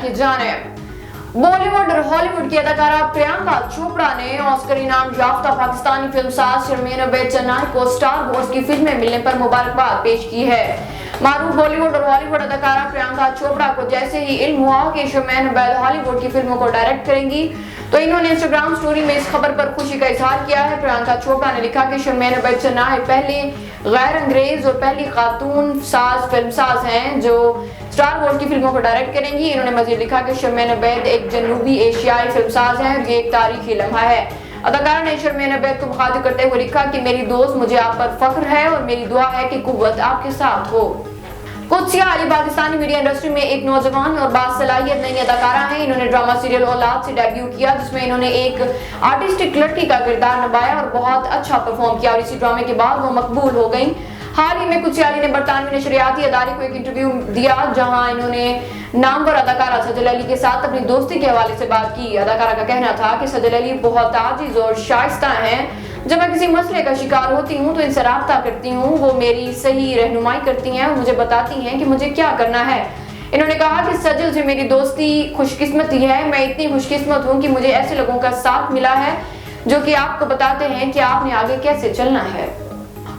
की जानिब। बॉलीवुड और हॉलीवुड की अदाकारा प्रियंका चोपड़ा ने ऑस्कर इनाम याफ्ता पाकिस्तानी फिल्मसाज शर्मीन अबैद चन्नाई को स्टार वॉर्स की फिल्में मिलने पर मुबारकबाद पेश की है। मारूफ बॉलीवुड और हॉलीवुड अदाकारा प्रियंका चोपड़ा को जैसे ही इल्म हुआ कि शर्मीन अबैद हॉलीवुड की फिल्मों को डायरेक्ट करेंगी तो इन्होंने इंस्टाग्राम स्टोरी में इस खबर पर खुशी का इजहार किया है। प्रियंका चोपड़ा ने लिखा कि शर्मीन अबैद चन्नाई पहली गैर अंग्रेज और पहली खातून साज फिल्मसाज हैं जो स्टार वॉर्स की फिल्मों को डायरेक्ट करेंगी। इन्होंने मजीद लिखा कि शर्मीन अबैद एक जनूबी एशियाई फिल्मसाज हैं, ये एक तारीखी लम्हा है। अदाकारा ने शर्मीन अबैद को मुखातिब करते हुए लिखा कि मेरी दोस्त, मुझे आप पर फख्र है और मेरी दुआ है कि कुव्वत आपके साथ हो। कुत्सिया अली पाकिस्तानी मीडिया इंडस्ट्री में एक नौजवान और बासलाहियत नई अदाकारा हैं। इन्होंने ड्रामा सीरियल औलाद से डेब्यू किया जिसमें इन्होंने एक आर्टिस्टिक लड़की का किरदार निभाया और बहुत अच्छा परफॉर्म किया और इसी ड्रामे के बाद वो मकबूल हो गई। हाल ही में कुत्सिया अली ने बरतानवी नशरियाती अदारे को एक इंटरव्यू दिया जहां इन्होंने नामवर अदाकारा सजल अली के साथ अपनी दोस्ती के हवाले से बात की। अदाकारा का कहना था कि सजल अली बहुत आजिज और शाइस्ता हैं। जब मैं किसी मसले का शिकार होती हूँ तो इनसे राब्ता करती हूँ, वो मेरी सही रहनुमाई करती हैं और मुझे बताती हैं कि मुझे क्या करना है। इन्होंने कहा कि सजल से मेरी दोस्ती खुशकिस्मती है। मैं इतनी खुशकिस्मत हूँ कि मुझे ऐसे लोगों का साथ मिला है जो कि आपको बताते हैं कि आपने आगे कैसे चलना है।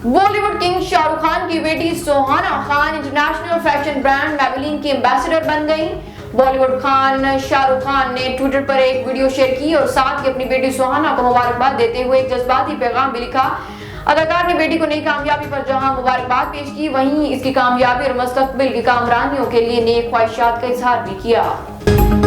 बॉलीवुड किंग शाहरुख खान की बेटी Suhana Khan international fashion brand मैबेलिन की एम्बेसडर बन गई। बॉलीवुड खान शाहरुख खान ने ट्विटर पर एक वीडियो शेयर की और साथ ही अपनी बेटी सुहाना को मुबारकबाद देते हुए एक जज्बाती पैगाम भी लिखा। अदाकार ने बेटी को नई कामयाबी पर जहां मुबारकबाद पेश की, वहीं इसकी कामयाबी और मुस्तकबिल की कामरानियों के लिए नेक ख्वाहिशात का इजहार भी किया।